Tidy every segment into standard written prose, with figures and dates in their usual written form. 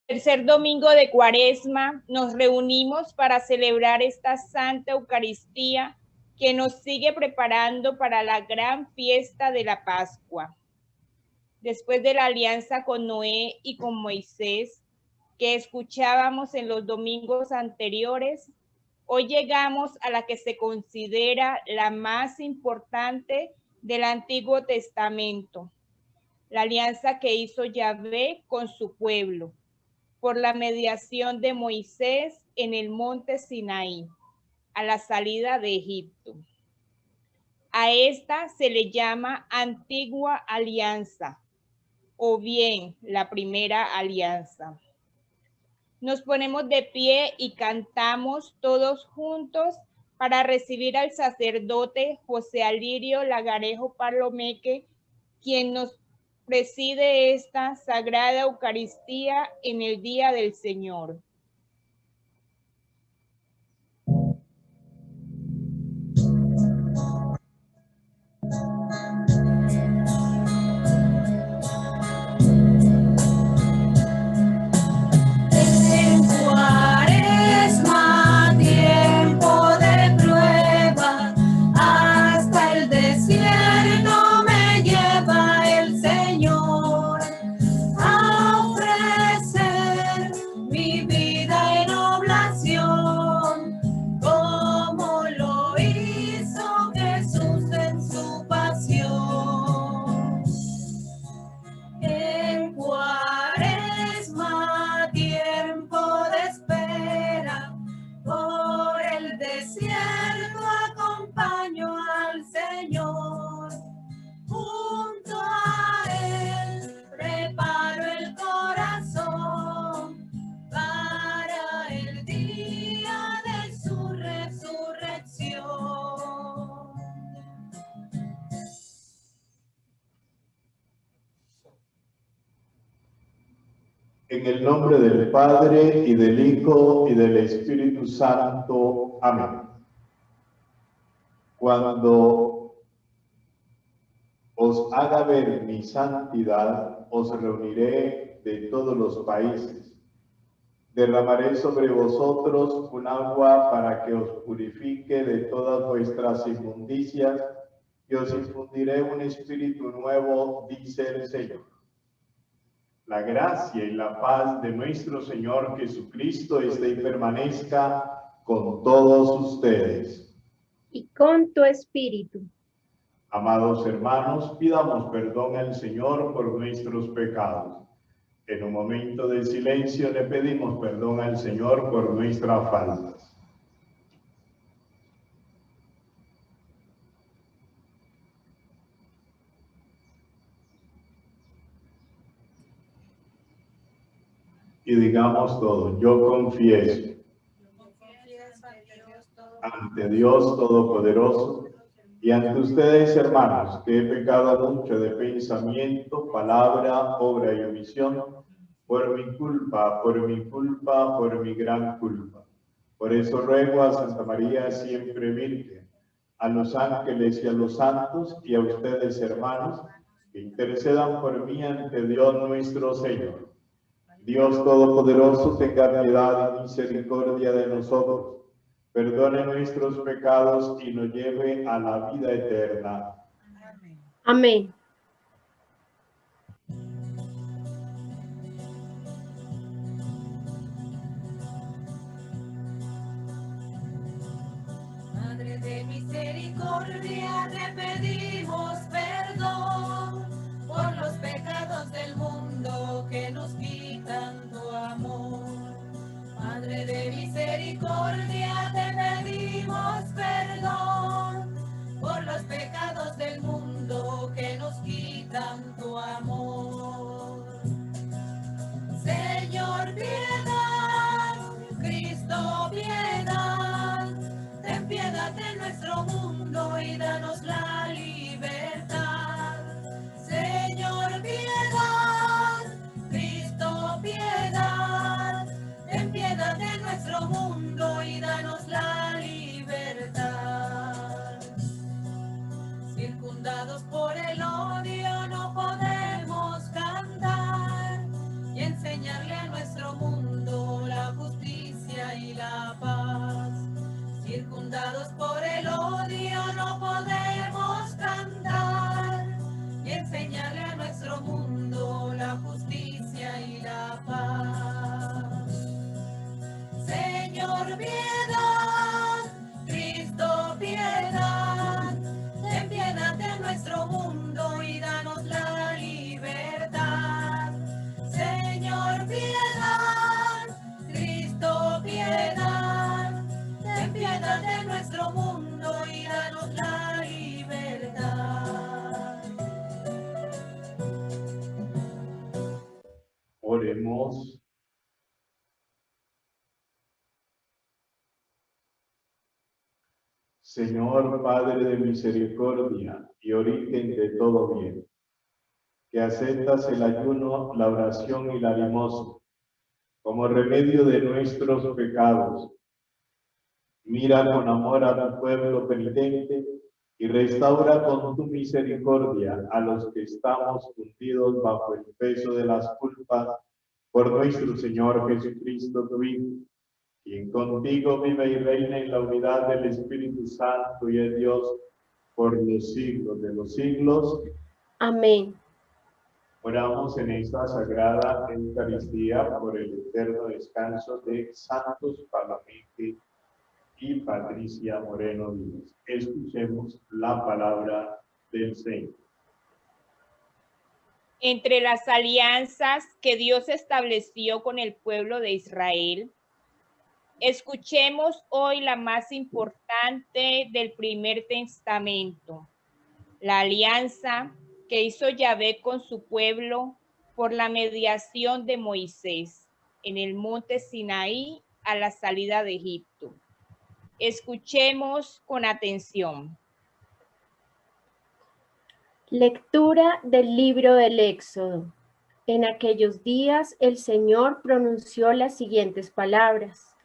Tercer domingo de Cuaresma, nos reunimos para celebrar esta Santa Eucaristía que nos sigue preparando para la gran fiesta de la Pascua. Después de la alianza con Noé y con Moisés, que escuchábamos en los domingos anteriores, hoy llegamos a la que se considera la más importante del Antiguo Testamento, la alianza que hizo Yahvé con su pueblo, por la mediación de Moisés en el monte Sinaí, a la salida de Egipto. A esta se le llama Antigua Alianza, o bien la primera alianza. Nos ponemos de pie y cantamos todos juntos para recibir al sacerdote José Alirio Lagarejo Palomeque, quien nos preside esta sagrada Eucaristía en el día del Señor. En el nombre del Padre, y del Hijo, y del Espíritu Santo. Amén. Cuando os haga ver mi santidad, os reuniré de todos los países. Derramaré sobre vosotros un agua para que os purifique de todas vuestras inmundicias, y os infundiré un espíritu nuevo, dice el Señor. La gracia y la paz de nuestro Señor Jesucristo esté y permanezca con todos ustedes. Y con tu espíritu. Amados hermanos, pidamos perdón al Señor por nuestros pecados. En un momento de silencio le pedimos perdón al Señor por nuestras faltas. Y digamos todo, yo confieso ante Dios Todopoderoso y ante ustedes, hermanos, que he pecado mucho de pensamiento, palabra, obra y omisión, por mi culpa, por mi gran culpa. Por eso ruego a Santa María siempre Virgen, a los ángeles y a los santos, y a ustedes, hermanos, que intercedan por mí ante Dios nuestro Señor. Dios Todopoderoso, tenga piedad y misericordia de nosotros, perdone nuestros pecados y nos lleve a la vida eterna. Amén. Madre de misericordia, te pedimos perdón por los pecados del mundo que nos quitan tu amor. Madre de misericordia, te pedimos perdón por los pecados del mundo que nos quitan tu amor. Señor, piedad, Cristo, piedad, ten piedad de nuestro mundo y danos la libertad. Señor, piedad, Cristo, piedad, ten piedad de nuestro mundo y danos la libertad. Circundados por el odio no podemos Oremos. Señor Padre de misericordia y origen de todo bien, que aceptas el ayuno, la oración y la limosna como remedio de nuestros pecados. Mira con amor a tu pueblo penitente y restaura con tu misericordia a los que estamos hundidos bajo el peso de las culpas por nuestro Señor Jesucristo, tu Hijo, quien contigo vive y reina en la unidad del Espíritu Santo y es Dios por los siglos de los siglos. Amén. Oramos en esta sagrada Eucaristía por el eterno descanso de Santos Parlamente y Patricia Moreno Díaz. Escuchemos la palabra del Señor. Entre las alianzas que Dios estableció con el pueblo de Israel, escuchemos hoy la más importante del Primer Testamento, la alianza que hizo Yahvé con su pueblo por la mediación de Moisés en el monte Sinaí a la salida de Egipto. Escuchemos con atención. Lectura del libro del Éxodo. En aquellos días el Señor pronunció las siguientes palabras.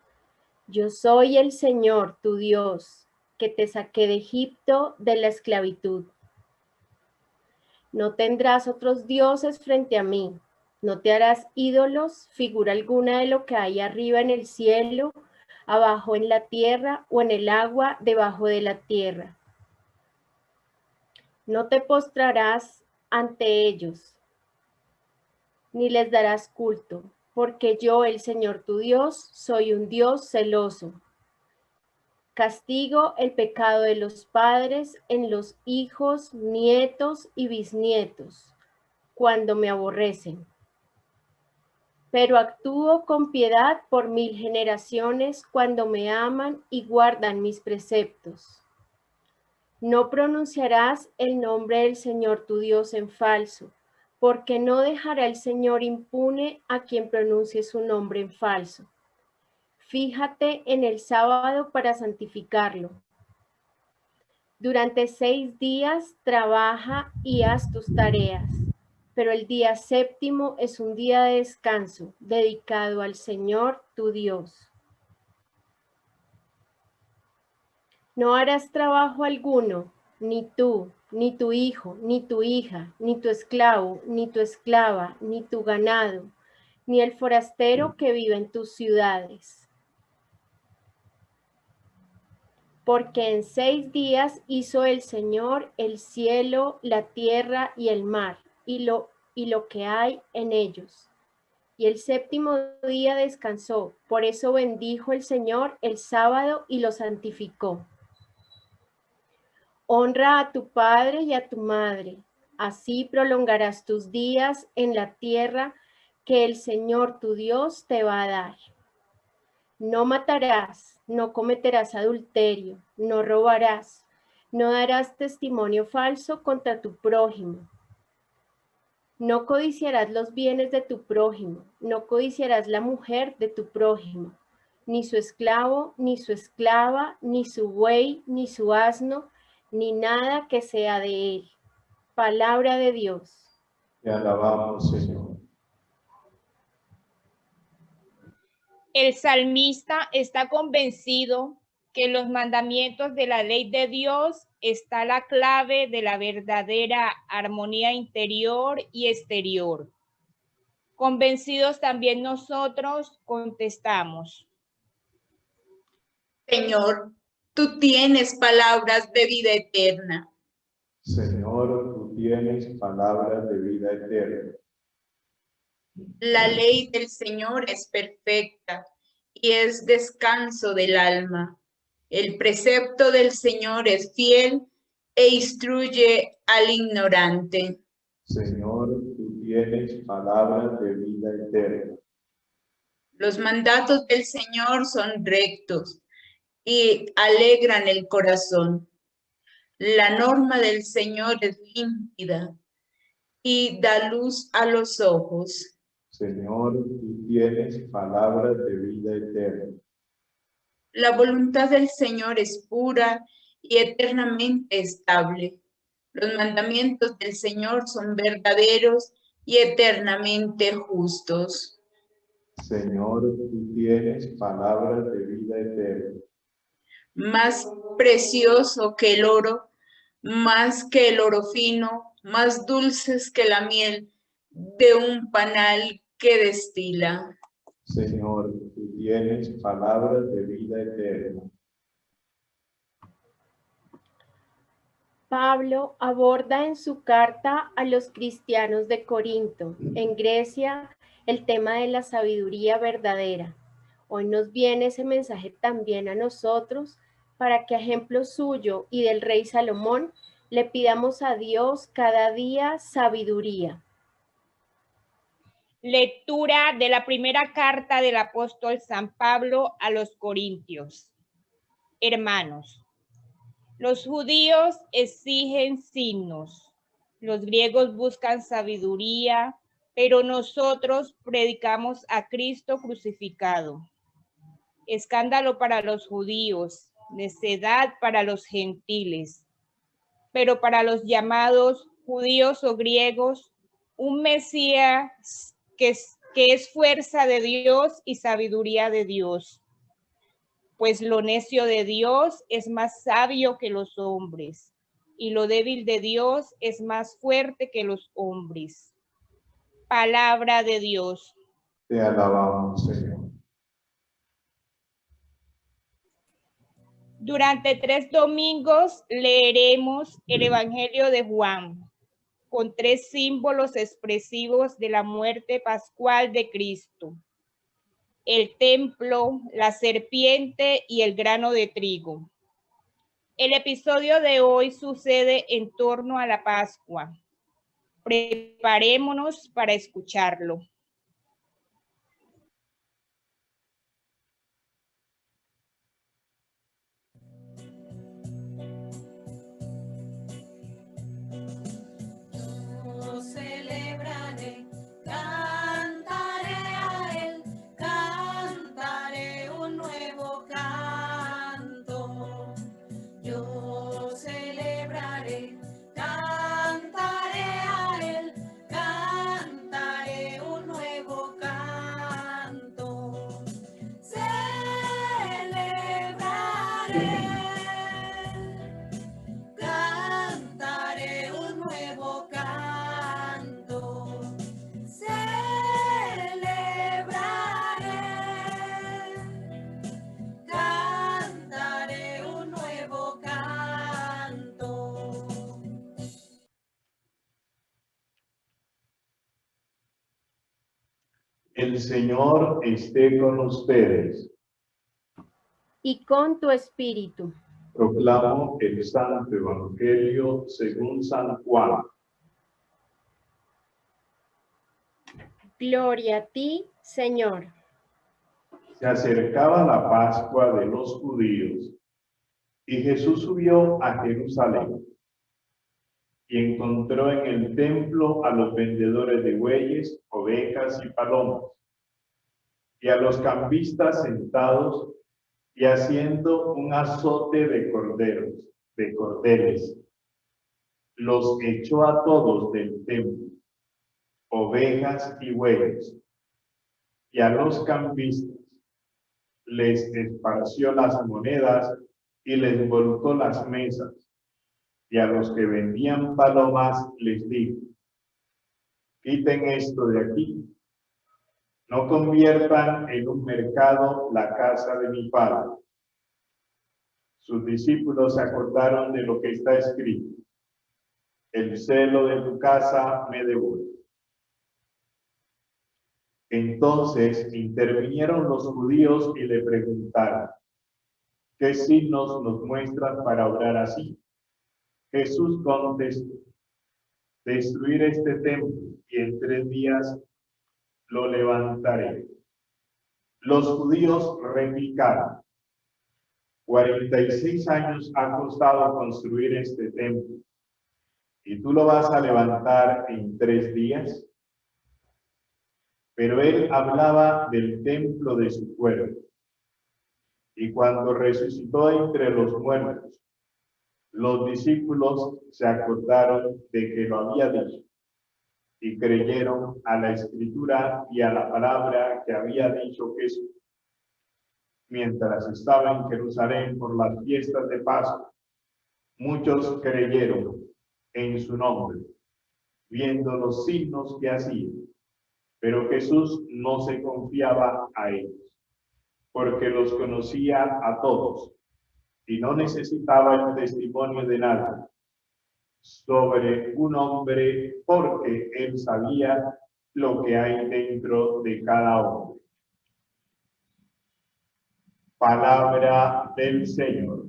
Yo soy el Señor, tu Dios, que te saqué de Egipto de la esclavitud. No tendrás otros dioses frente a mí. No te harás ídolos, figura alguna de lo que hay arriba en el cielo, abajo en la tierra o en el agua debajo de la tierra. No te postrarás ante ellos, ni les darás culto, porque yo, el Señor tu Dios, soy un Dios celoso. Castigo el pecado de los padres en los hijos, nietos y bisnietos, cuando me aborrecen. Pero actúo con piedad por 1000 generaciones cuando me aman y guardan mis preceptos. No pronunciarás el nombre del Señor tu Dios en falso, porque no dejará el Señor impune a quien pronuncie su nombre en falso. Fíjate en el sábado para santificarlo. Durante 6 días trabaja y haz tus tareas, pero el día séptimo es un día de descanso dedicado al Señor tu Dios. No harás trabajo alguno, ni tú, ni tu hijo, ni tu hija, ni tu esclavo, ni tu esclava, ni tu ganado, ni el forastero que vive en tus ciudades. Porque en 6 días hizo el Señor el cielo, la tierra y el mar, y lo que hay en ellos. Y el séptimo día descansó, por eso bendijo el Señor el sábado y lo santificó. Honra a tu padre y a tu madre, así prolongarás tus días en la tierra que el Señor tu Dios te va a dar. No matarás, no cometerás adulterio, no robarás, no darás testimonio falso contra tu prójimo. No codiciarás los bienes de tu prójimo, no codiciarás la mujer de tu prójimo, ni su esclavo, ni su esclava, ni su buey, ni su asno, ni nada que sea de él. Palabra de Dios. Te alabamos, Señor. El salmista está convencido que en los mandamientos de la ley de Dios está la clave de la verdadera armonía interior y exterior. Convencidos también nosotros contestamos. Señor, tú tienes palabras de vida eterna. Señor, tú tienes palabras de vida eterna. La ley del Señor es perfecta y es descanso del alma. El precepto del Señor es fiel e instruye al ignorante. Señor, tú tienes palabras de vida eterna. Los mandatos del Señor son rectos y alegran el corazón. La norma del Señor es límpida y da luz a los ojos. Señor, tú tienes palabras de vida eterna. La voluntad del Señor es pura y eternamente estable. Los mandamientos del Señor son verdaderos y eternamente justos. Señor, tú tienes palabras de vida eterna. Más precioso que el oro, más que el oro fino, más dulces que la miel de un panal que destila. Señor, tú tienes palabras de vida eterna. Pablo aborda en su carta a los cristianos de Corinto, en Grecia, el tema de la sabiduría verdadera. Hoy nos viene ese mensaje también a nosotros para que a ejemplo suyo y del rey Salomón le pidamos a Dios cada día sabiduría. Lectura de la primera carta del apóstol San Pablo a los Corintios. Hermanos, los judíos exigen signos, los griegos buscan sabiduría, pero nosotros predicamos a Cristo crucificado. Escándalo para los judíos, necedad para los gentiles, pero para los llamados judíos o griegos, un Mesías que es fuerza de Dios y sabiduría de Dios. Pues lo necio de Dios es más sabio que los hombres, y lo débil de Dios es más fuerte que los hombres. Palabra de Dios. Te alabamos, Señor. Durante 3 domingos leeremos el Evangelio de Juan, con 3 símbolos expresivos de la muerte pascual de Cristo: el templo, la serpiente y el grano de trigo. El episodio de hoy sucede en torno a la Pascua. Preparémonos para escucharlo. Yo celebraré, cantaré a él, cantaré un nuevo canto. Yo celebraré, cantaré a él, cantaré un nuevo canto. Celebraré. Cantaré un nuevo canto, celebraré, cantaré un nuevo canto. El Señor esté con ustedes. Y con tu espíritu. Proclamo el Santo Evangelio según San Juan. Gloria a ti, Señor. Se acercaba la Pascua de los judíos y Jesús subió a Jerusalén y encontró en el templo a los vendedores de bueyes, ovejas y palomas y a los cambistas sentados y haciendo un azote de cordeles. Los echó a todos del templo, ovejas y bueyes, y a los cambistas les esparció las monedas y les volcó las mesas, y a los que vendían palomas les dijo: quiten esto de aquí, no conviertan en un mercado la casa de mi Padre. Sus discípulos se acordaron de lo que está escrito: el celo de tu casa me devora. Entonces intervinieron los judíos y le preguntaron: ¿qué signos nos muestran para obrar así? Jesús contestó: destruir este templo y en 3 días lo levantaré. Los judíos replicaron: 46 años ha costado construir este templo, ¿y tú lo vas a levantar en 3 días? pero él hablaba del templo de su cuerpo. Y cuando resucitó entre los muertos, los discípulos se acordaron de que lo había dicho y creyeron a la escritura y a la palabra que había dicho Jesús. Mientras estaba en Jerusalén por las fiestas de Pascua, muchos creyeron en su nombre, viendo los signos que hacía. Pero Jesús no se confiaba a ellos, porque los conocía a todos y no necesitaba el testimonio de nadie sobre un hombre, porque él sabía lo que hay dentro de cada hombre. Palabra del Señor.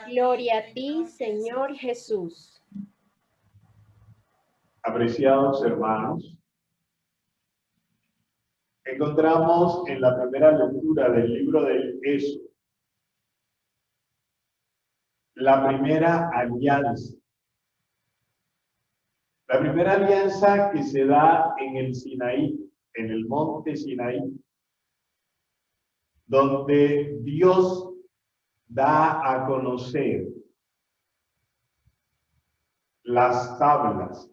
Gloria a ti, Señor Jesús. Apreciados hermanos, encontramos en la primera lectura del libro del Éxodo la primera alianza. La primera alianza que se da en el Sinaí, en el monte Sinaí, donde Dios da a conocer las tablas,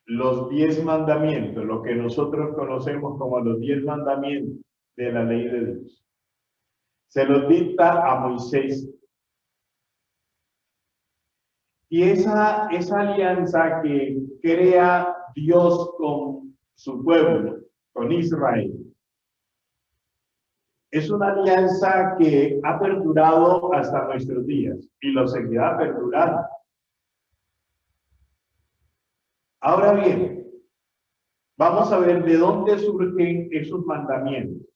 los 10 mandamientos, lo que nosotros conocemos como los 10 mandamientos de la ley de Dios. Se los dicta a Moisés. Y esa alianza que crea Dios con su pueblo, con Israel, es una alianza que ha perdurado hasta nuestros días y lo seguirá perdurando. Ahora bien, vamos a ver de dónde surgen esos mandamientos.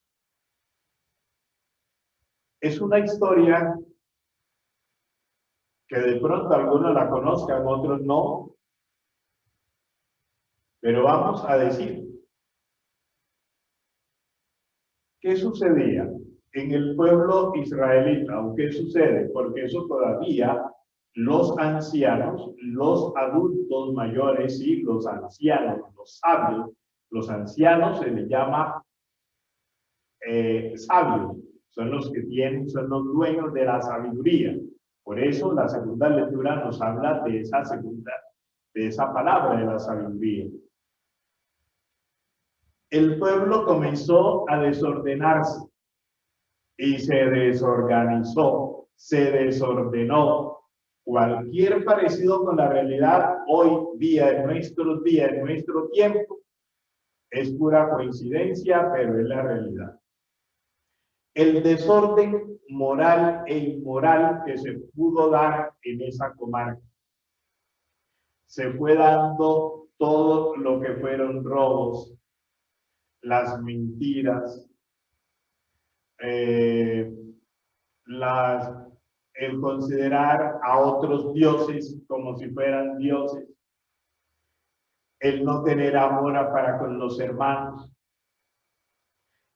Es una historia que de pronto algunos la conozcan, otros no. Pero vamos a decir, ¿qué sucedía en el pueblo israelita? ¿O qué sucede? Porque eso todavía los ancianos, los adultos mayores y los ancianos, los sabios, los ancianos se les llama sabios, son los que tienen, son los dueños de la sabiduría. Por eso la segunda lectura nos habla de esa palabra de la sabiduría. El pueblo comenzó a desordenarse y se desorganizó, se desordenó. Cualquier parecido con la realidad hoy día, en nuestros días, en nuestro tiempo, es pura coincidencia, pero es la realidad. El desorden moral e inmoral que se pudo dar en esa comarca. Se fue dando todo lo que fueron robos, las mentiras, el considerar a otros dioses como si fueran dioses, el no tener amor para con los hermanos,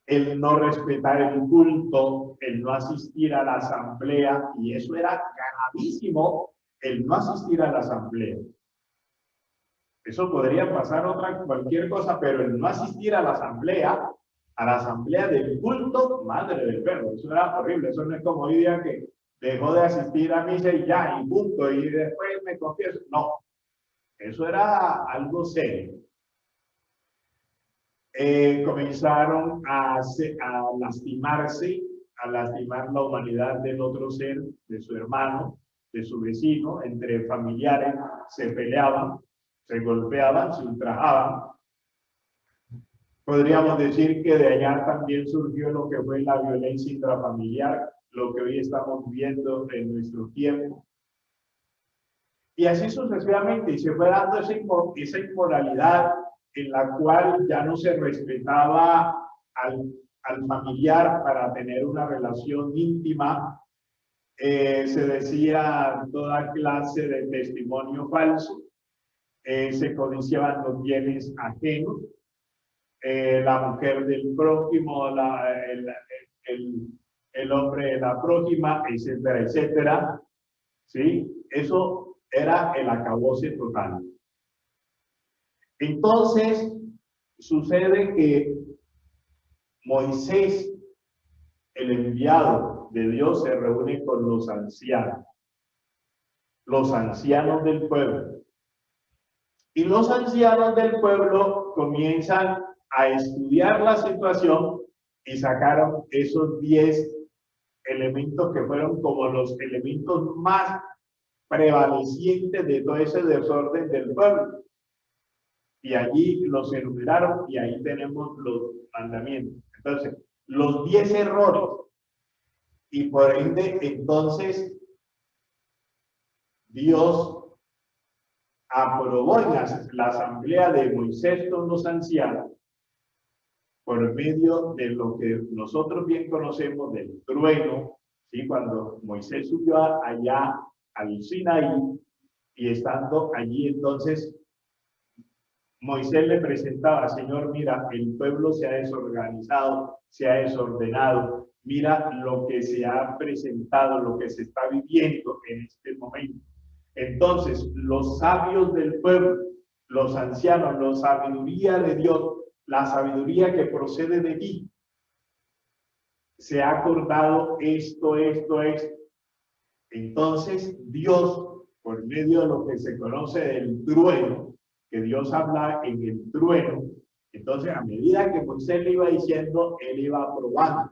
el no respetar el culto, el no asistir a la asamblea, y eso era gravísimo, el no asistir a la asamblea. Eso podría pasar cualquier cosa, pero el no asistir a la asamblea del culto, madre del perro, eso era horrible. Eso no es como hoy día que dejó de asistir a misa y ya, y punto, y después me confieso. No, eso era algo serio. Comenzaron a lastimarse, a lastimar la humanidad del otro ser, de su hermano, de su vecino, entre familiares se peleaban, se golpeaban, se ultrajaban. Podríamos decir que de allá también surgió lo que fue la violencia intrafamiliar, lo que hoy estamos viendo en nuestro tiempo. Y así sucesivamente, y se fue dando esa inmoralidad en la cual ya no se respetaba al familiar para tener una relación íntima. Se decía toda clase de testimonio falso, se codiciaban los bienes ajenos, la mujer del prójimo, el hombre de la prójima, etcétera, etcétera. ¿Sí? Eso era el acabose total. Entonces, sucede que Moisés, el enviado de Dios, se reúne con los ancianos del pueblo. Y los ancianos del pueblo comienzan a estudiar la situación y sacaron esos 10 elementos que fueron como los elementos más prevalecientes de todo ese desorden del pueblo. Y allí los enumeraron y ahí tenemos los mandamientos. Entonces, los 10 errores. Y por ende, entonces, Dios aprobó en la asamblea de Moisés con los ancianos, por medio de lo que nosotros bien conocemos del trueno, ¿sí? Cuando Moisés subió allá al Sinaí, y estando allí entonces, Moisés le presentaba: Señor, mira, el pueblo se ha desorganizado, se ha desordenado, mira lo que se ha presentado, lo que se está viviendo en este momento. Entonces, los sabios del pueblo, los ancianos, la sabiduría de Dios, la sabiduría que procede de ti, se ha acordado esto. Entonces, Dios, por medio de lo que se conoce del trueno, que Dios habla en el trueno, entonces a medida que Moisés le iba diciendo, él iba aprobando.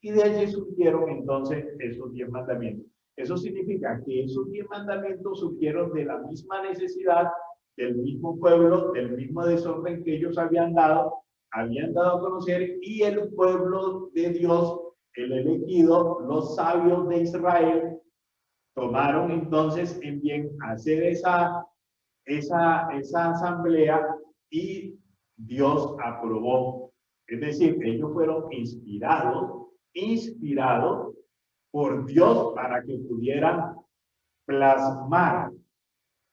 Y de allí surgieron entonces esos 10 mandamientos. Eso significa que esos 10 mandamientos surgieron de la misma necesidad del mismo pueblo, del mismo desorden que ellos habían dado a conocer, y el pueblo de Dios, el elegido, los sabios de Israel, tomaron entonces en bien hacer esa asamblea, y Dios aprobó. Es decir, ellos fueron inspirados por Dios para que pudieran plasmar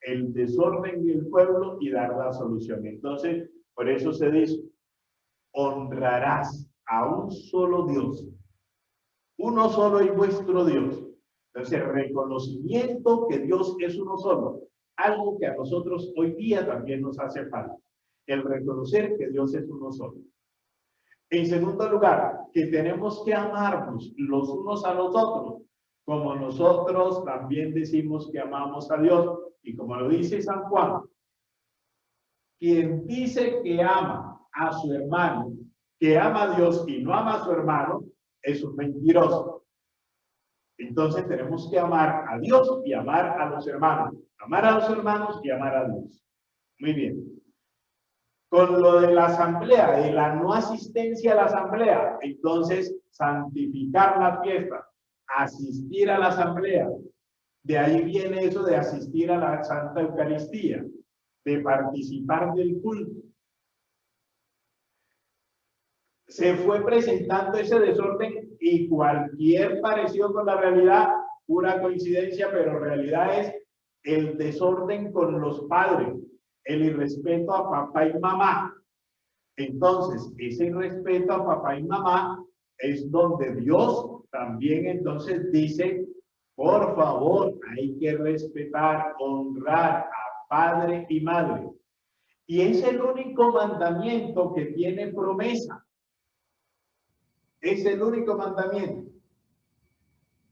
el desorden del pueblo y dar la solución. Entonces, por eso se dice: honrarás a un solo Dios, uno solo es vuestro Dios. Entonces, reconocimiento que Dios es uno solo, algo que a nosotros hoy día también nos hace falta, el reconocer que Dios es uno solo. En segundo lugar, que tenemos que amarnos los unos a los otros, como nosotros también decimos que amamos a Dios. Y como lo dice San Juan, quien dice que ama a su hermano, que ama a Dios y no ama a su hermano, es un mentiroso. Entonces tenemos que amar a Dios y amar a los hermanos. Amar a los hermanos y amar a Dios. Muy bien. Con lo de la asamblea, de la no asistencia a la asamblea, entonces santificar la fiesta, asistir a la asamblea. De ahí viene eso de asistir a la Santa Eucaristía, de participar del culto. Se fue presentando ese desorden y cualquier parecido con la realidad, pura coincidencia, pero realidad es el desorden con los padres, el irrespeto a papá y mamá. Entonces, ese irrespeto a papá y mamá es donde Dios también entonces dice: por favor, hay que respetar, honrar a padre y madre. Y es el único mandamiento que tiene promesa. Es el único mandamiento.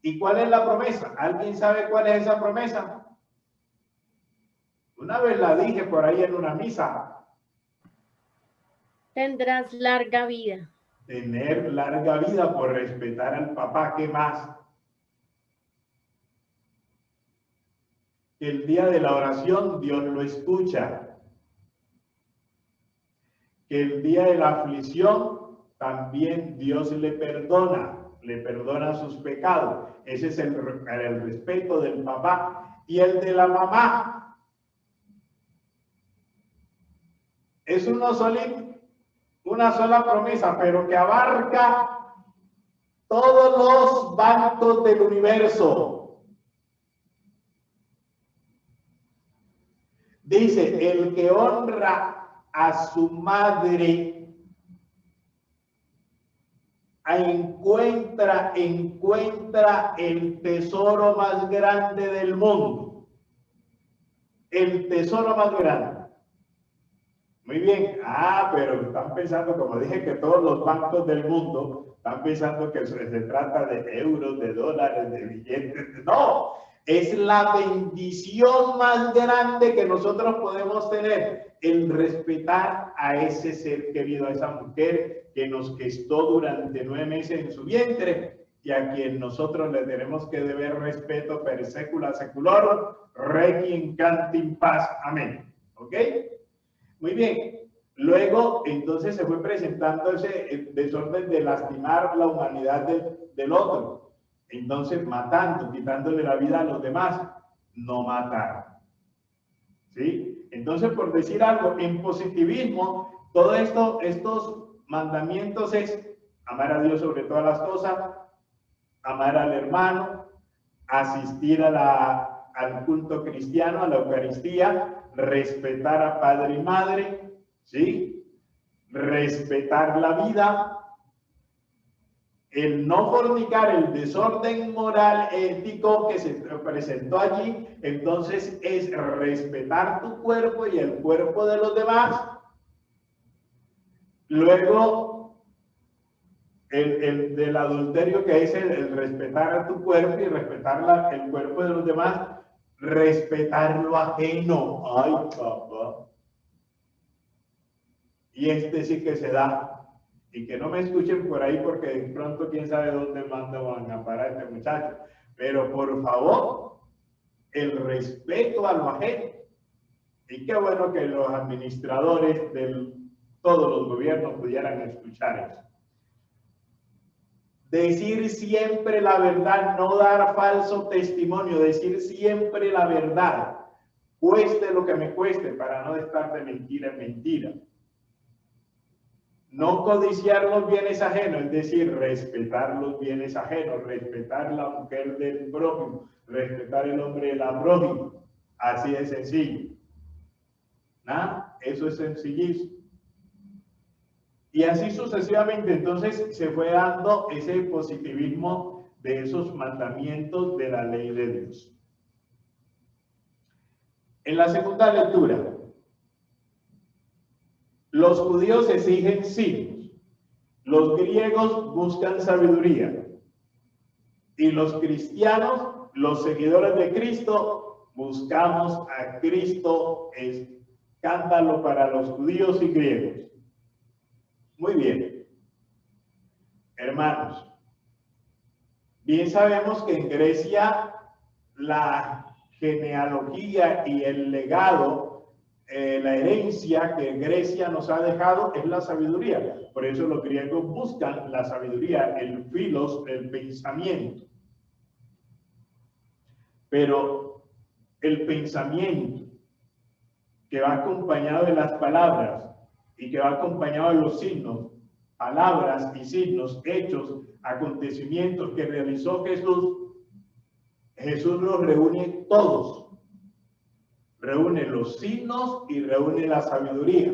¿Y cuál es la promesa? ¿Alguien sabe cuál es esa promesa? Una vez la dije por ahí en una misa. Tendrás larga vida. Tener larga vida por respetar al papá. ¿Qué más? Que el día de la oración Dios lo escucha. Que el día de la aflicción también Dios le perdona sus pecados. Ese es el respeto del papá. Y el de la mamá es una sola promesa, pero que abarca todos los bancos del universo. Dice: el que honra a su madre encuentra el tesoro más grande del mundo. El tesoro más grande. Muy Muy bien. Ah, pero están pensando, como dije, que todos los bancos del mundo están pensando que se trata de euros, de dólares, de billetes. No, es la bendición más grande que nosotros podemos tener, el respetar a ese ser querido, a esa mujer que nos gestó durante 9 meses en su vientre y a quien nosotros le tenemos que deber respeto per secula seculorum, requiem cantim paz. Amén. ¿Ok? Muy bien. Luego, entonces se fue presentando ese desorden de lastimar la humanidad del otro. Entonces, matando, quitándole la vida a los demás, no matar. ¿Sí? Entonces, por decir algo, en positivismo, todo esto, estos mandamientos es amar a Dios sobre todas las cosas, amar al hermano, asistir al culto cristiano, a la Eucaristía, respetar a padre y madre, ¿sí? Respetar la vida, el no fornicar, el desorden moral, ético que se presentó allí, entonces es respetar tu cuerpo y el cuerpo de los demás. Luego, el del adulterio, que es el respetar a tu cuerpo y respetar el cuerpo de los demás, respetar lo ajeno. Ay, papá. Y este sí que se da. Y que no me escuchen por ahí porque de pronto quién sabe dónde van a parar este muchacho. Pero por favor, el respeto a lo ajeno. Y qué bueno que los administradores de todos los gobiernos pudieran escuchar eso. Decir siempre la verdad, no dar falso testimonio, decir siempre la verdad, cueste lo que me cueste, para no estar de mentira en mentira. No codiciar los bienes ajenos, es decir, respetar los bienes ajenos, respetar la mujer del prójimo, respetar el hombre de la prójima. Así de sencillo. ¿Nah? Eso es sencillísimo. Y así sucesivamente, entonces se fue dando ese positivismo de esos mandamientos de la ley de Dios. En la segunda lectura, los judíos exigen signos, los griegos buscan sabiduría y los cristianos, los seguidores de Cristo, buscamos a Cristo, escándalo para los judíos y griegos. Muy bien, hermanos, bien sabemos que en Grecia la genealogía y el legado, la herencia que Grecia nos ha dejado es la sabiduría. Por eso los griegos buscan la sabiduría, el filos, el pensamiento. Pero el pensamiento que va acompañado de las palabras y que va acompañado de los signos, palabras y signos, hechos, acontecimientos que realizó Jesús, Jesús los reúne todos. Reúne los signos y reúne la sabiduría,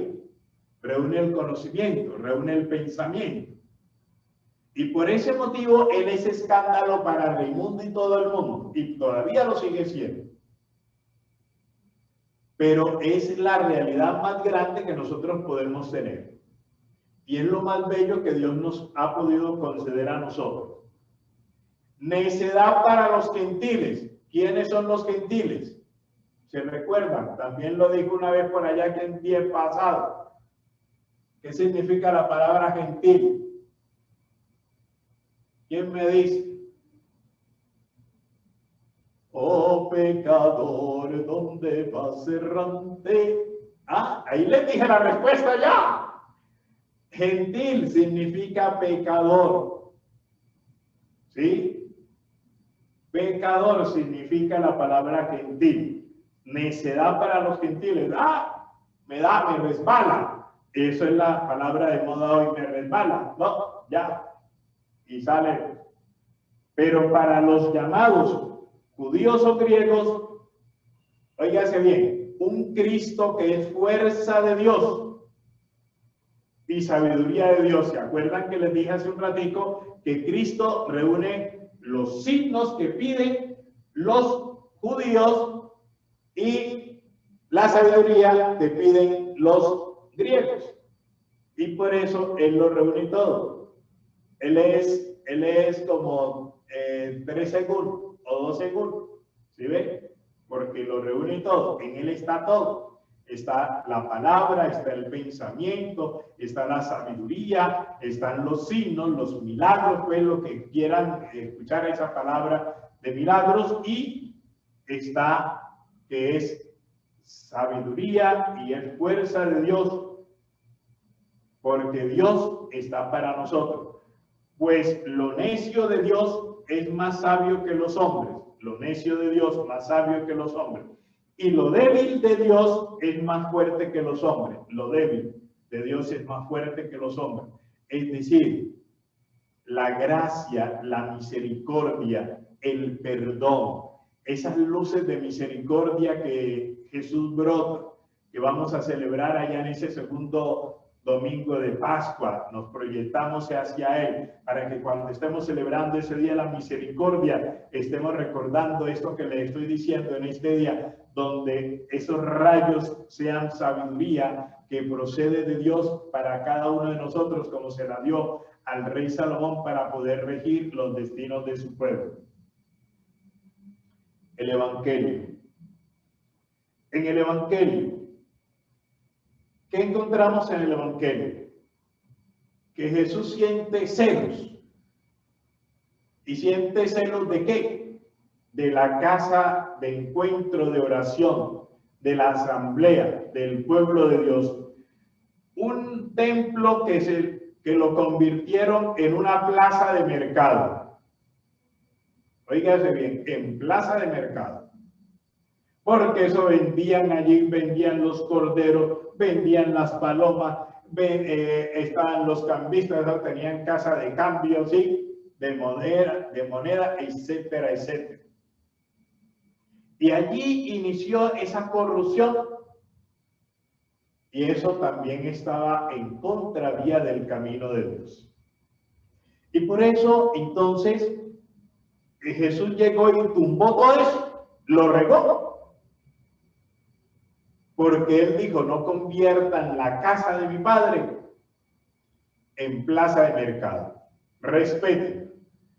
reúne el conocimiento, reúne el pensamiento. Y por ese motivo Él es escándalo para Raimundo y todo el mundo, y todavía lo sigue siendo. Pero es la realidad más grande que nosotros podemos tener. Y es lo más bello que Dios nos ha podido conceder a nosotros. Necedad para los gentiles. ¿Quiénes son los gentiles? ¿Se recuerdan? También lo dijo una vez por allá que en día pasado. ¿Qué significa la palabra gentil? ¿Quién me dice? Oh pecador, ¿dónde vas errante? Ah, ahí les dije la respuesta ya. Gentil significa pecador. ¿Sí? Pecador significa la palabra gentil. Necedad para los gentiles. Ah, me resbala. Eso es la palabra de moda hoy, me resbala. No, ya. Y sale. Pero para los llamados judíos o griegos, óigase bien, un Cristo que es fuerza de Dios y sabiduría de Dios. ¿Se acuerdan que les dije hace un ratico que Cristo reúne los signos que piden los judíos y la sabiduría que piden los griegos. Y por eso Él lo reúne todo. Él es como 3 segundos o 2 segundos. ¿Sí ve? Porque lo reúne todo. En Él está todo. Está la palabra, está el pensamiento, está la sabiduría, están los signos, los milagros, pues lo que quieran escuchar esa palabra de milagros, y está que es sabiduría y es fuerza de Dios, porque Dios está para nosotros. Pues lo necio de Dios es más sabio que los hombres, lo necio de Dios más sabio que los hombres. Y lo débil de Dios es más fuerte que los hombres. Lo débil de Dios es más fuerte que los hombres. Es decir, la gracia, la misericordia, el perdón, esas luces de misericordia que Jesús brota, que vamos a celebrar allá en ese segundo domingo de Pascua, nos proyectamos hacia Él, para que cuando estemos celebrando ese día de la misericordia, estemos recordando esto que le estoy diciendo en este día, donde esos rayos sean sabiduría que procede de Dios para cada uno de nosotros, como se la dio al rey Salomón para poder regir los destinos de su pueblo. El Evangelio. En el Evangelio, ¿qué encontramos en el Evangelio? Que Jesús siente celos. ¿Y siente celos de qué? De la casa de encuentro, de oración, de la asamblea, del pueblo de Dios. Un templo que lo convirtieron en una plaza de mercado. Óigase bien, en plaza de mercado. Porque eso vendían allí, vendían los corderos, vendían las palomas, estaban los cambistas, tenían casa de cambio, ¿sí? de moneda, etcétera, etcétera. Y allí inició esa corrupción. Y eso también estaba en contravía del camino de Dios. Y por eso, entonces, Jesús llegó y tumbó todo eso, lo regó. Porque Él dijo, no conviertan la casa de mi Padre en plaza de mercado. Respeten.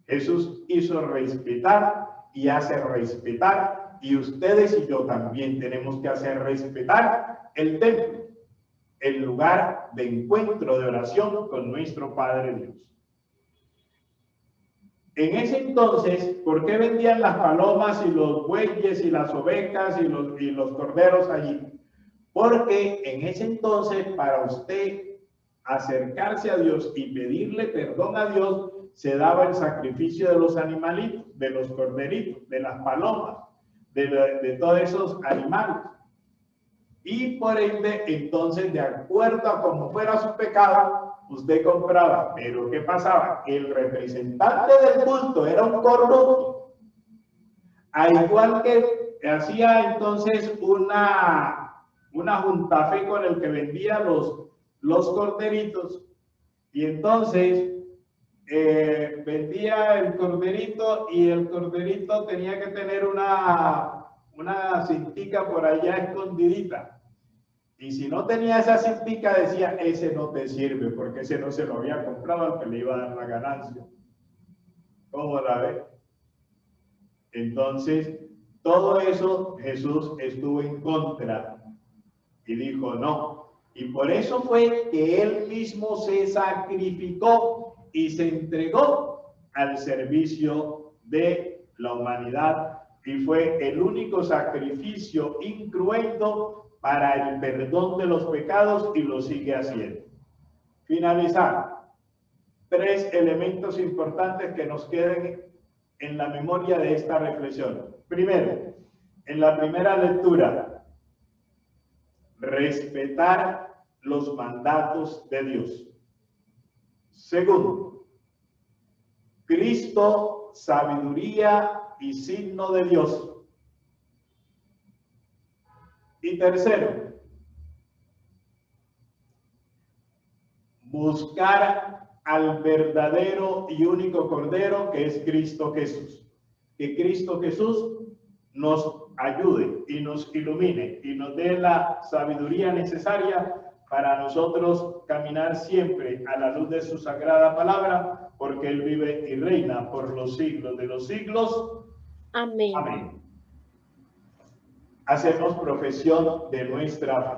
Jesús hizo respetar y hace respetar. Y ustedes y yo también tenemos que hacer respetar el templo, el lugar de encuentro, de oración con nuestro Padre Dios. En ese entonces, ¿por qué vendían las palomas y los bueyes y las ovejas y los corderos allí? Porque en ese entonces, para usted acercarse a Dios y pedirle perdón a Dios, se daba el sacrificio de los animalitos, de los corderitos, de las palomas, de todos esos animales. Y por ende, entonces, de acuerdo a cómo fuera su pecado, usted compraba. Pero ¿qué pasaba? El representante del culto era un corrupto. Al igual que hacía entonces una juntafe con el que vendía los corderitos. Y entonces vendía el corderito, y el corderito tenía que tener una cintica por allá escondidita. Y si no tenía esa cintica, decía, ese no te sirve, porque ese no se lo había comprado al que le iba a dar la ganancia. ¿Cómo la ve? Entonces, todo eso Jesús estuvo en contra y dijo no. Y por eso fue que Él mismo se sacrificó y se entregó al servicio de la humanidad, y fue el único sacrificio incruento para el perdón de los pecados, y lo sigue haciendo. Finalizar. 3 elementos importantes que nos queden en la memoria de esta reflexión. Primero, en la primera lectura, respetar los mandatos de Dios. Segundo, Cristo, sabiduría y signo de Dios. Y tercero, buscar al verdadero y único Cordero, que es Cristo Jesús. Que Cristo Jesús nos ayude y nos ilumine y nos dé la sabiduría necesaria para nosotros caminar siempre a la luz de su sagrada palabra, porque Él vive y reina por los siglos de los siglos. Amén. Amén. Hacemos profesión de nuestra fe.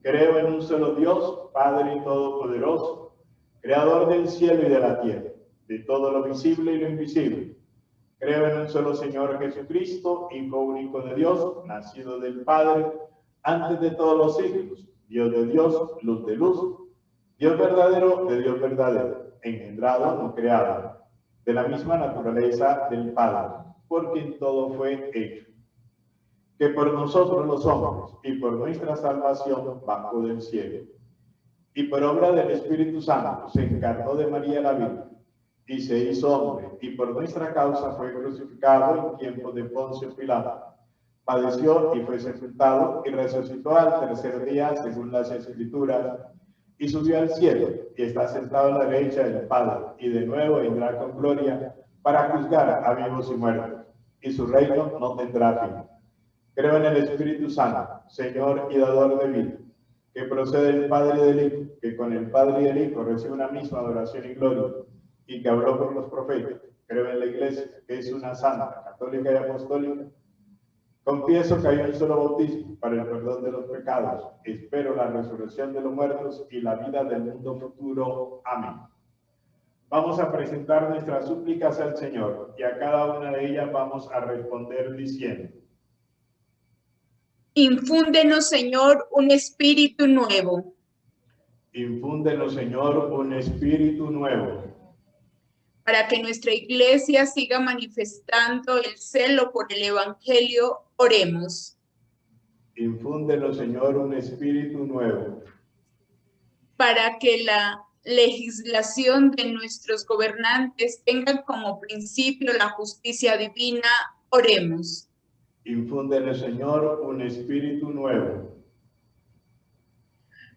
Creo en un solo Dios, Padre Todopoderoso, Creador del cielo y de la tierra, de todo lo visible y lo invisible. Creo en un solo Señor Jesucristo, Hijo único de Dios, nacido del Padre, antes de todos los siglos, Dios de Dios, luz de luz, Dios verdadero de Dios verdadero, engendrado, no creado, de la misma naturaleza del Padre, por quien todo fue hecho, que por nosotros los hombres y por nuestra salvación bajó del cielo, y por obra del Espíritu Santo se encarnó de María la Virgen, y se hizo hombre, y por nuestra causa fue crucificado en tiempo de Poncio Pilato. Padeció y fue sepultado, y resucitó al tercer día, según las Escrituras, y subió al cielo, y está sentado a la derecha del Padre, y de nuevo vendrá con gloria para juzgar a vivos y muertos, y su reino no tendrá fin. Creo en el Espíritu Santo, Señor y dador de vida, que procede del Padre y del Hijo, que con el Padre y el Hijo recibe una misma adoración y gloria, y que habló por los profetas. Creo en la Iglesia, que es una santa, católica y apostólica. Confieso que hay un solo bautismo para el perdón de los pecados. Espero la resurrección de los muertos y la vida del mundo futuro. Amén. Vamos a presentar nuestras súplicas al Señor, y a cada una de ellas vamos a responder diciendo: Infúndenos, Señor, un espíritu nuevo. Infúndenos, Señor, un espíritu nuevo, Para que nuestra iglesia siga manifestando el celo por el Evangelio, oremos. Infúndenos, Señor, un espíritu nuevo, Para que la legislación de nuestros gobernantes tenga como principio la justicia divina, oremos. Infúndenos, Señor, un espíritu nuevo,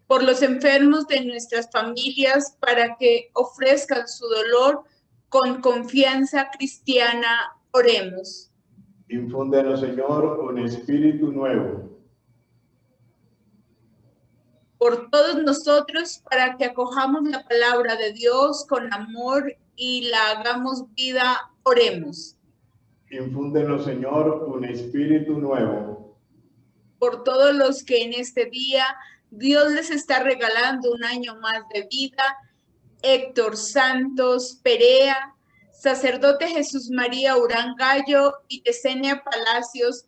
Por los enfermos de nuestras familias, para que ofrezcan su dolor con confianza cristiana, oremos. Infúndenos, Señor, un espíritu nuevo, Por todos nosotros, para que acojamos la palabra de Dios con amor y la hagamos vida, oremos. Infúndenos, Señor, un espíritu nuevo, Por todos los que en este día Dios les está regalando un año más de vida: Héctor Santos Perea, sacerdote Jesús María Urán Gallo y Yesenia Palacios,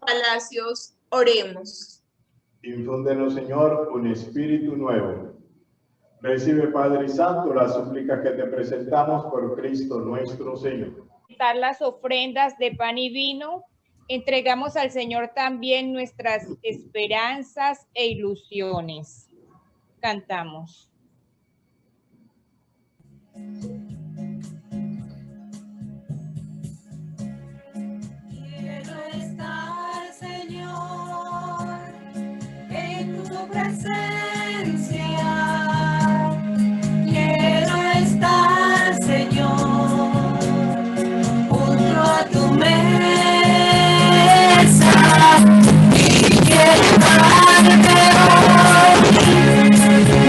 oremos. Infúndenos, Señor, un espíritu nuevo. Recibe, Padre Santo, las súplicas que te presentamos por Cristo nuestro Señor. Las ofrendas de pan y vino, entregamos al Señor también nuestras esperanzas e ilusiones. Cantamos. Quiero estar, Señor, en tu presencia. Quiero estar, Señor, junto a tu mesa. Y quiero darte hoy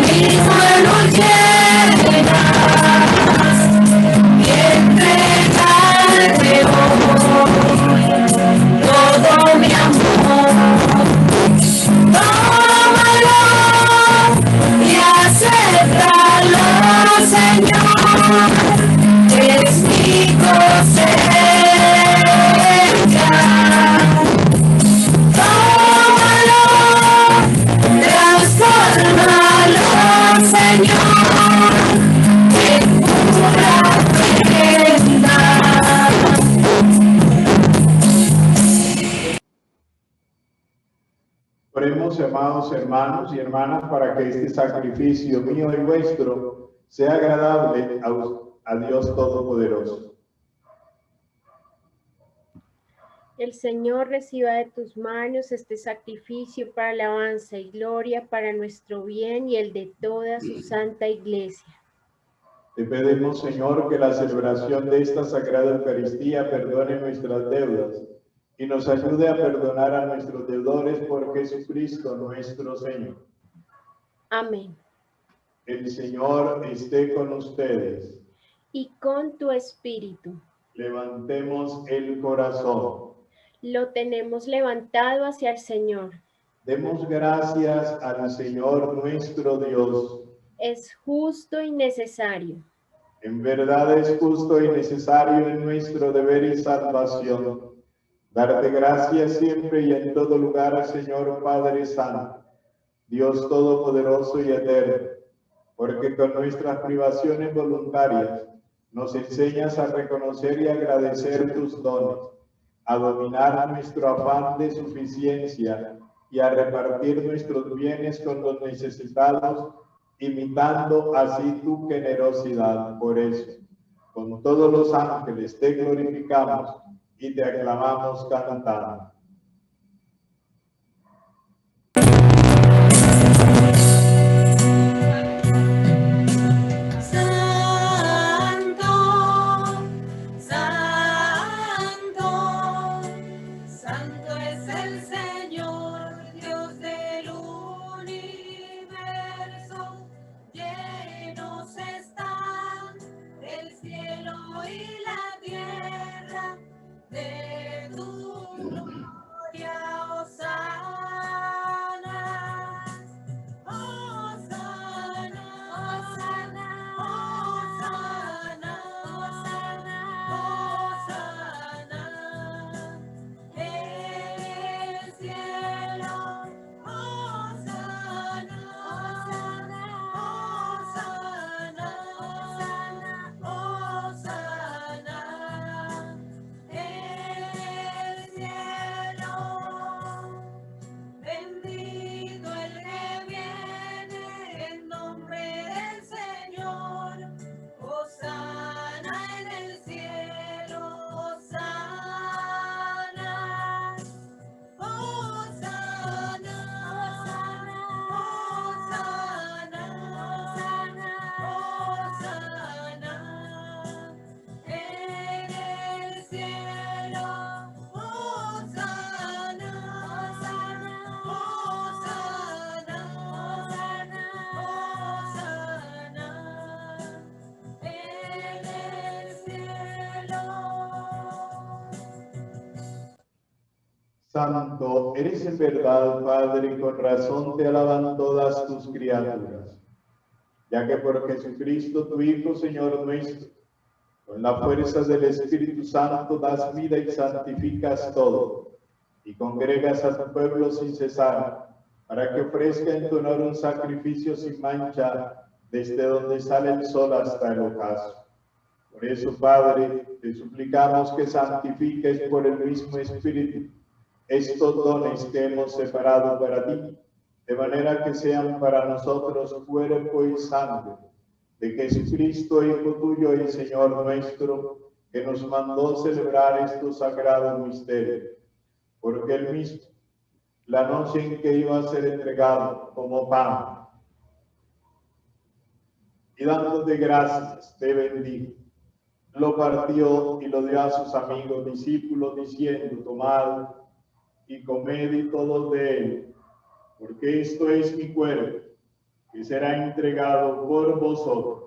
mis manos llenas y entregarte hoy todo mi amor. Tómalo y acéptalo, Señor, es mi cosecha. Tómalo, transfórmalo, Señor, en pura ofrenda. Oremos, amados hermanos y hermanas, para que este sacrificio mío y vuestro sea agradable a Dios Todopoderoso. El Señor reciba de tus manos este sacrificio para alabanza y gloria, para nuestro bien y el de toda su santa iglesia. Te pedimos, Señor, que la celebración de esta sagrada Eucaristía perdone nuestras deudas y nos ayude a perdonar a nuestros deudores por Jesucristo nuestro Señor. Amén. El Señor esté con ustedes. Y con tu espíritu. Levantemos el corazón. Lo tenemos levantado hacia el Señor. Demos gracias al Señor nuestro Dios. Es justo y necesario. En verdad es justo y necesario en nuestro deber y salvación. Darte gracias siempre y en todo lugar, Señor Padre Santo, Dios Todopoderoso y Eterno, porque con nuestras privaciones voluntarias nos enseñas a reconocer y agradecer tus dones, a dominar nuestro afán de suficiencia y a repartir nuestros bienes con los necesitados, imitando así tu generosidad. Por eso, con todos los ángeles te glorificamos y te aclamamos cantando. Santo, santo, santo es el Señor, Dios del universo. Llenos están el cielo y la tierra de tu gloria, Hosana. Hosana, Hosana, Hosana, Hosana, Hosana. El cielo, Hosana, Hosana, Hosana, Hosana, Hosana. El cielo. Bendito el que viene en nombre del Señor. Hosana en el cielo. Hosana. Hosana. Hosana. Hosana. Hosana. En el cielo. Hosana. Hosana. Hosana. Hosana. En el cielo. Santo, eres en verdad, Padre, y con razón te alaban todas tus criaturas, ya que por Jesucristo, tu Hijo, Señor nuestro, con la fuerza del Espíritu Santo das vida y santificas todo, y congregas a tu pueblo sin cesar, para que ofrezca en tu honor un sacrificio sin mancha, desde donde sale el sol hasta el ocaso. Por eso, Padre, te suplicamos que santifiques por el mismo Espíritu estos dones que hemos separado para ti, de manera que sean para nosotros cuerpo y sangre de Jesucristo, Hijo tuyo y Señor nuestro, que nos mandó celebrar estos sagrados misterios, porque él mismo, la noche en que iba a ser entregado como pan, y dándote gracias, te bendijo, lo partió y lo dio a sus amigos discípulos, diciendo: tomad y comed todos de él, porque esto es mi cuerpo, que será entregado por vosotros.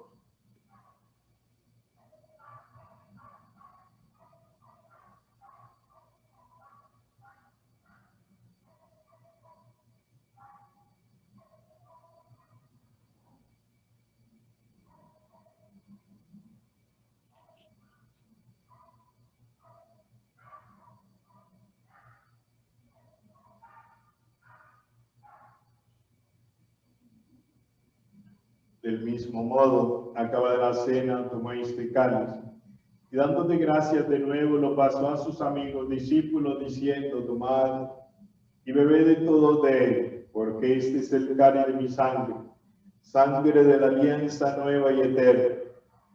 Del mismo modo, acabada la cena, tomó este cáliz, y dándote gracias de nuevo, lo pasó a sus amigos discípulos, diciendo: tomad y bebed de todo de él, porque este es el cáliz de mi sangre, sangre de la alianza nueva y eterna,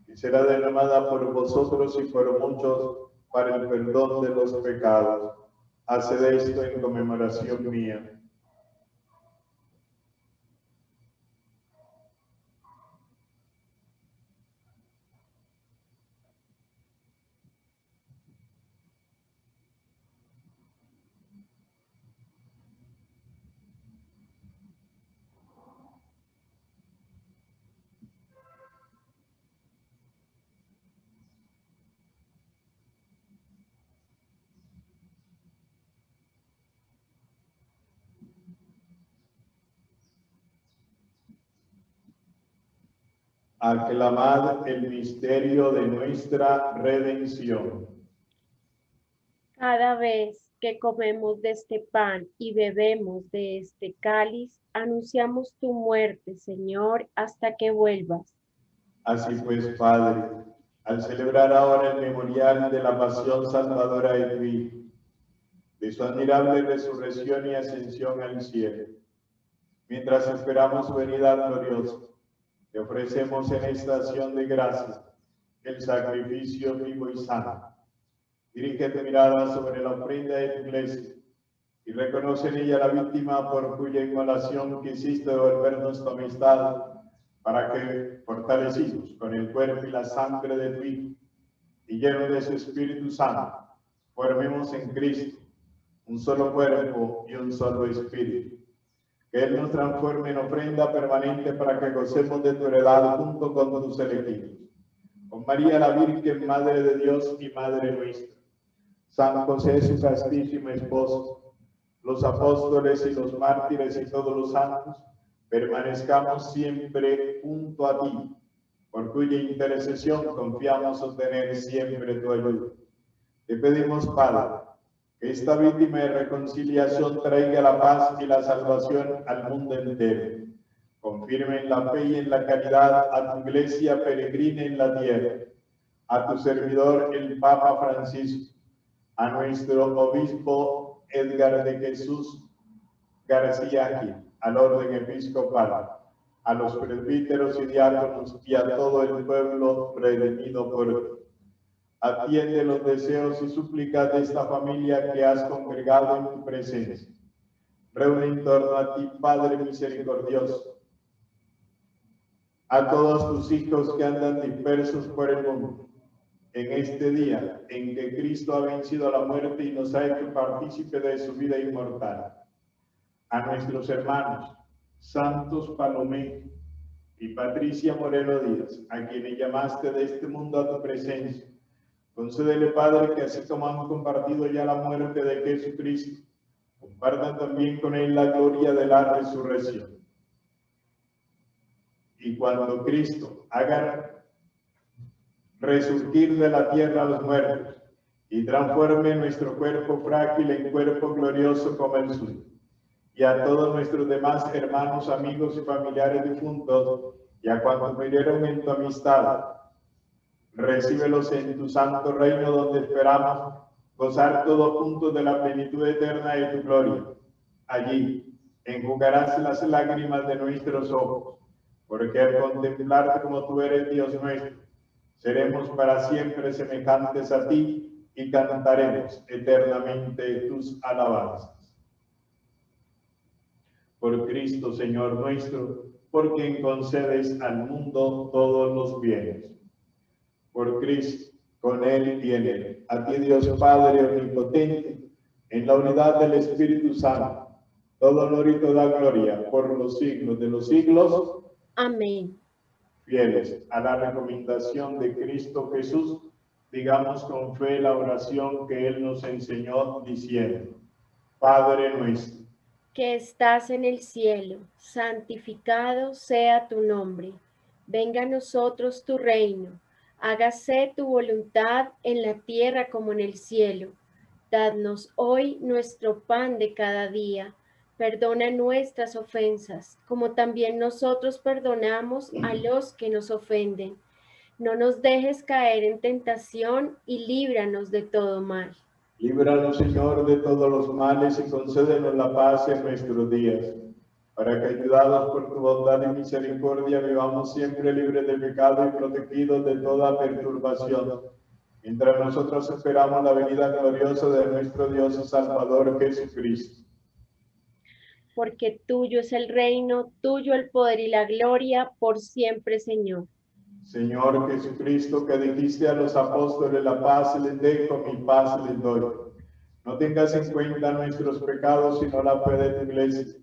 que será derramada por vosotros y por muchos para el perdón de los pecados. Haced esto en conmemoración mía. Aclamad el misterio de nuestra redención. Cada vez que comemos de este pan y bebemos de este cáliz, anunciamos tu muerte, Señor, hasta que vuelvas. Así pues, Padre, al celebrar ahora el memorial de la pasión salvadora de tu Hijo, de su admirable resurrección y ascensión al cielo, mientras esperamos su venida gloriosa, te ofrecemos en esta acción de gracias el sacrificio vivo y santo. Dirige tu mirada sobre la ofrenda de tu iglesia y reconoce en ella la víctima por cuya inmolación quisiste devolvernos tu amistad, para que, fortalecidos con el cuerpo y la sangre de tu Hijo y llenos de su Espíritu Santo, formemos en Cristo un solo cuerpo y un solo espíritu. Que Él nos transforme en ofrenda permanente para que gocemos de tu heredad junto con tus elegidos. Con María la Virgen, Madre de Dios y Madre nuestra, San José, su castísimo esposo, los apóstoles y los mártires y todos los santos, permanezcamos siempre junto a ti, por cuya intercesión confiamos obtener siempre tu ayuda. Te pedimos, Padre, que esta víctima de reconciliación traiga la paz y la salvación al mundo entero. Confirme en la fe y en la caridad a tu iglesia peregrina en la tierra, a tu servidor el Papa Francisco, a nuestro obispo Edgar de Jesús García Gil, al orden episcopal, a los presbíteros y diáconos y a todo el pueblo redimido por ti. Atiende los deseos y súplicas de esta familia que has congregado en tu presencia. Reúne en torno a ti, Padre misericordioso, a todos tus hijos que andan dispersos por el mundo, en este día en que Cristo ha vencido a la muerte y nos ha hecho partícipe de su vida inmortal. A nuestros hermanos, Santos Palomé y Patricia Moreno Díaz, a quienes llamaste de este mundo a tu presencia, concédele, Padre, que así como han compartido ya la muerte de Jesucristo, compartan también con él la gloria de la resurrección. Y cuando Cristo haga resurgir de la tierra a los muertos y transforme nuestro cuerpo frágil en cuerpo glorioso como el suyo, y a todos nuestros demás hermanos, amigos y familiares difuntos, y a cuantos murieron en tu amistad, recíbelos en tu santo reino, donde esperamos gozar todos juntos de la plenitud eterna de tu gloria. Allí enjugarás las lágrimas de nuestros ojos, porque al contemplarte como tú eres Dios nuestro, seremos para siempre semejantes a ti y cantaremos eternamente tus alabanzas. Por Cristo, Señor nuestro, por quien concedes al mundo todos los bienes. Por Cristo, con Él y en Él, a ti Dios Padre omnipotente, en la unidad del Espíritu Santo, todo honor y toda gloria por los siglos de los siglos. Amén. Fieles a la recomendación de Cristo Jesús, digamos con fe la oración que Él nos enseñó diciendo: Padre nuestro, Que estás en el cielo, santificado sea tu nombre. Venga a nosotros tu reino. Hágase tu voluntad en la tierra como en el cielo. Dadnos hoy nuestro pan de cada día. Perdona nuestras ofensas, como también nosotros perdonamos a los que nos ofenden. No nos dejes caer en tentación y líbranos de todo mal. líbranos, Señor, de todos los males y concédenos la paz en nuestros días, para que, ayudados por tu bondad y misericordia, vivamos siempre libres de pecado y protegidos de toda perturbación, mientras nosotros esperamos la venida gloriosa de nuestro Dios y Salvador Jesucristo. Porque tuyo es el reino, tuyo el poder y la gloria, por siempre, Señor. Señor Jesucristo, que dijiste a los apóstoles: la paz les dejo, mi paz les doy. No tengas en cuenta nuestros pecados, sino la fe de tu iglesia.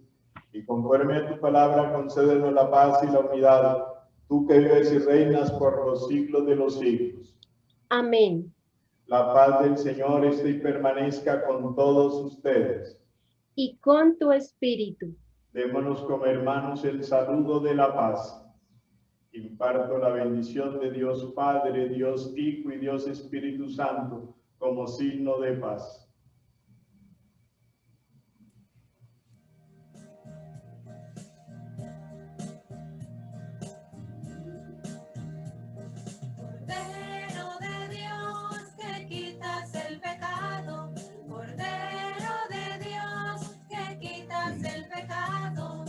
Y conforme a tu palabra, concédenos la paz y la unidad, tú que vives y reinas por los siglos de los siglos. Amén. La paz del Señor esté y permanezca con todos ustedes. Y con tu espíritu. Démonos como hermanos el saludo de la paz. Imparto la bendición de Dios Padre, Dios Hijo y Dios Espíritu Santo como signo de paz. Cordero de Dios, que quitas el pecado. Cordero de Dios, que quitas el pecado.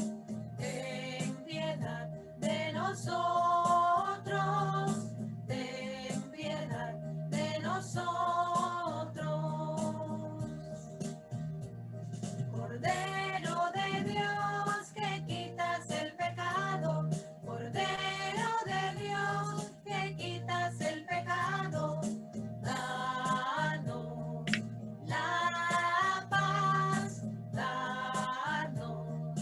Ten piedad de nosotros. Ten piedad de nosotros. Cordero de Dios, que quitas el pecado. Cordero de Dios, que quitas el pecado. Danos la paz. Danos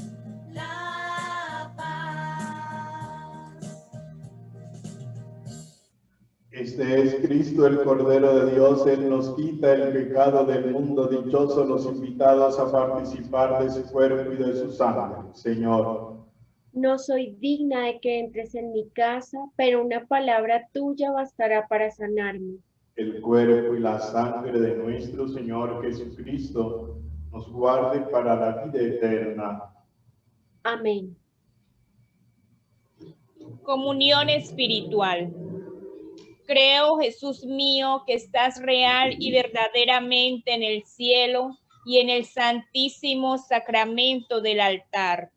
la paz. Este es Cristo, el Cordero de Dios. Él nos quita el pecado del mundo. Dichosos los invitados a participar de su cuerpo y de su sangre. Señor, No soy digna de que entres en mi casa, pero una palabra tuya bastará para sanarme. el cuerpo y la sangre de nuestro Señor Jesucristo nos guarde para la vida eterna. Amén. Comunión espiritual. Creo, Jesús mío, que estás real y verdaderamente en el cielo y en el santísimo sacramento del altar.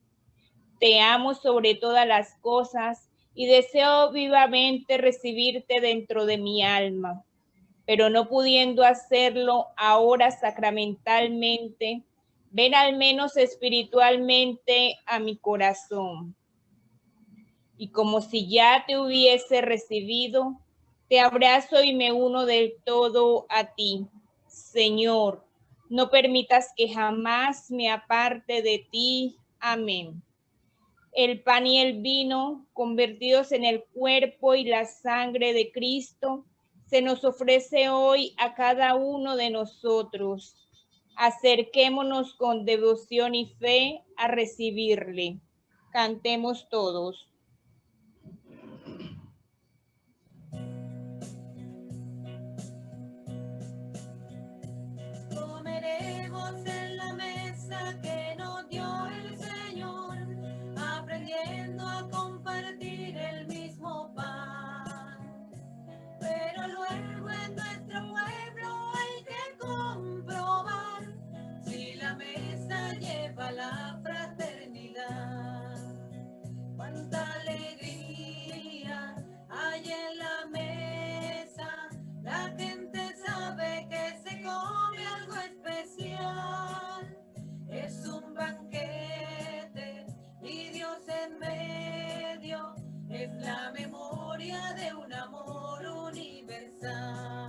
Te amo sobre todas las cosas y deseo vivamente recibirte dentro de mi alma, pero no pudiendo hacerlo ahora sacramentalmente, ven al menos espiritualmente a mi corazón. Y como si ya te hubiese recibido, te abrazo y me uno del todo a ti. Señor, no permitas que jamás me aparte de ti. Amén. El pan y el vino, convertidos en el cuerpo y la sangre de Cristo, se nos ofrece hoy a cada uno de nosotros. Acerquémonos con devoción y fe a recibirle. Cantemos todos. Comeremos en la mesa que nos dio el Señor, aprendiendo a compartir el mismo pan. Pero luego en nuestro pueblo hay que comprobar si la mesa lleva la fraternidad. Cuánta alegría hay en la mesa, la gente sabe que se come algo especial. Es un banquete y Dios en medio, es la memoria de un amor universal.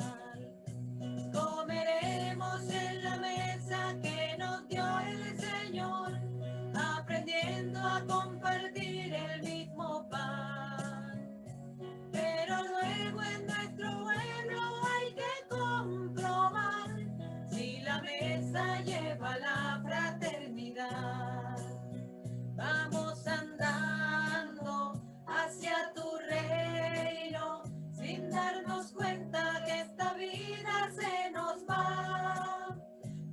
Comeremos en la mesa que nos dio el Señor, aprendiendo a compartir el mismo pan. Pero luego en nuestro pueblo hay que comprobar si la mesa lleva la fraternidad. Vamos andando hacia tu reino sin darnos cuenta que esta vida se nos va.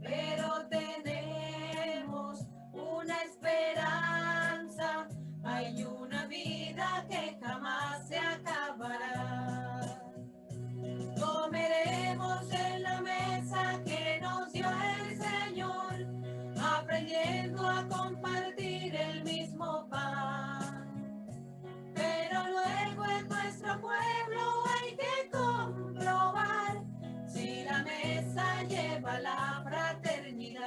Pero tenemos una esperanza, hay una vida que jamás se acabará. Comeremos en la mesa que nos dio el Señor, aprendiendo a compartir el mismo pan. Pero luego en nuestro pueblo hay que comprobar si la mesa lleva la fraternidad.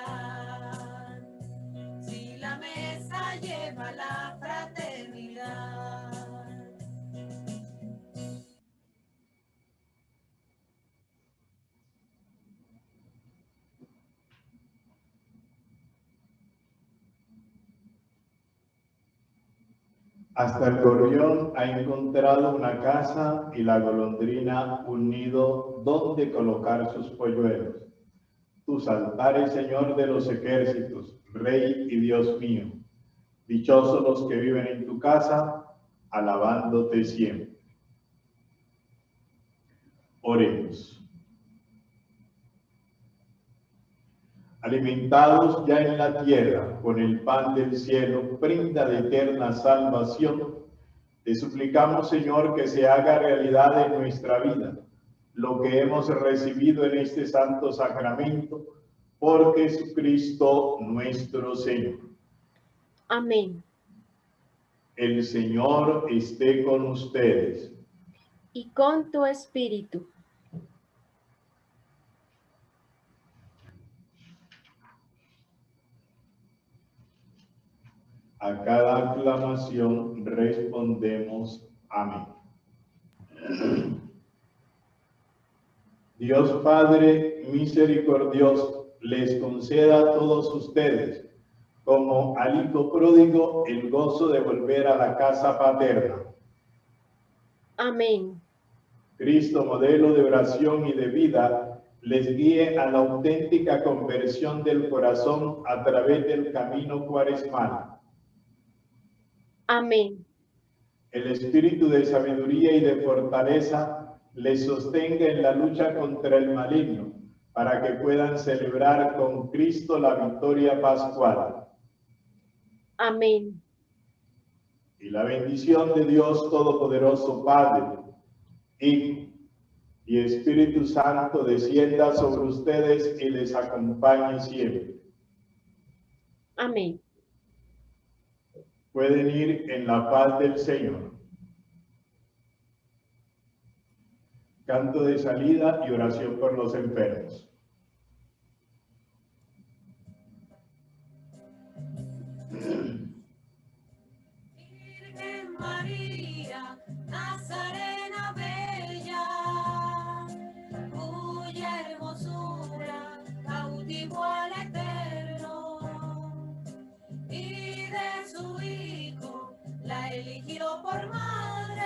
Si la mesa lleva la fraternidad. Hasta el gorrión ha encontrado una casa y la golondrina un nido donde colocar sus polluelos. Tus altares, Señor de los ejércitos, Rey y Dios mío. Dichosos los que viven en tu casa, alabándote siempre. Oremos. Alimentados ya en la tierra con el pan del cielo, prenda de eterna salvación, te suplicamos, Señor, que se haga realidad en nuestra vida lo que hemos recibido en este santo sacramento, por Jesucristo nuestro Señor. Amén. El Señor esté con ustedes. Y con tu espíritu. A cada aclamación respondemos amén. Dios Padre misericordioso, les conceda a todos ustedes, como al hijo pródigo, el gozo de volver a la casa paterna. Amén. Cristo, modelo de oración y de vida, les guíe a la auténtica conversión del corazón a través del camino cuaresmal. Amén. El espíritu de sabiduría y de fortaleza les sostenga en la lucha contra el maligno, para que puedan celebrar con Cristo la victoria pascual. Amén. Y la bendición de Dios Todopoderoso, Padre, Hijo y Espíritu Santo descienda sobre ustedes y les acompañe siempre. Amén. Pueden ir en la paz del Señor. Canto de salida y oración por los enfermos. Virgen María, Nazarena bella, cuya hermosura cautivó al Eterno, y de su Hijo la eligió por madre.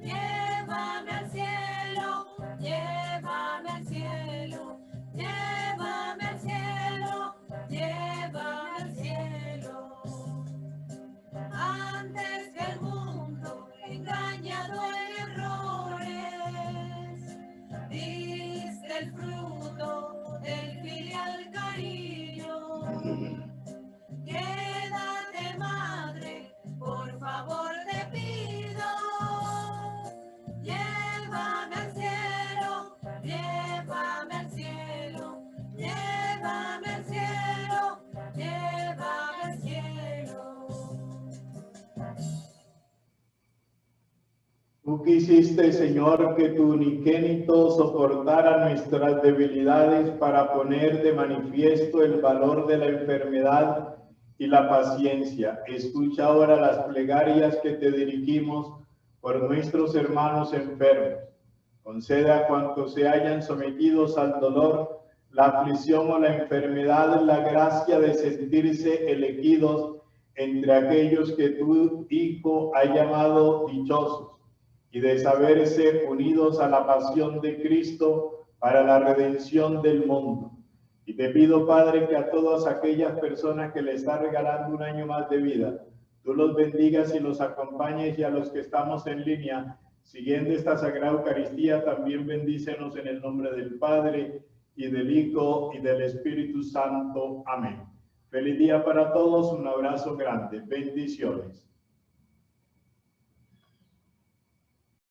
Llévame al cielo, llévame al cielo, llévame al cielo, llévame al cielo. Antes que el mundo, engañado en errores, diste el fruto del filial cariño. Quédate, madre, por favor te pido. Llévame al cielo, llévame al cielo, llévame al cielo, llévame al cielo. Tú quisiste, Señor, que tu unigénito soportara nuestras debilidades para poner de manifiesto el valor de la enfermedad y la paciencia. Escucha ahora las plegarias que te dirigimos por nuestros hermanos enfermos. Concede a cuantos se hayan sometidos al dolor, la aflicción o la enfermedad, la gracia de sentirse elegidos entre aquellos que tu Hijo ha llamado dichosos, y de saberse unidos a la pasión de Cristo para la redención del mundo. Y te pido, Padre, que a todas aquellas personas que le están regalando un año más de vida, tú los bendigas y los acompañes, y a los que estamos en línea siguiendo esta Sagrada Eucaristía, también bendícenos en el nombre del Padre, y del Hijo, y del Espíritu Santo. Amén. Feliz día para todos, un abrazo grande, bendiciones.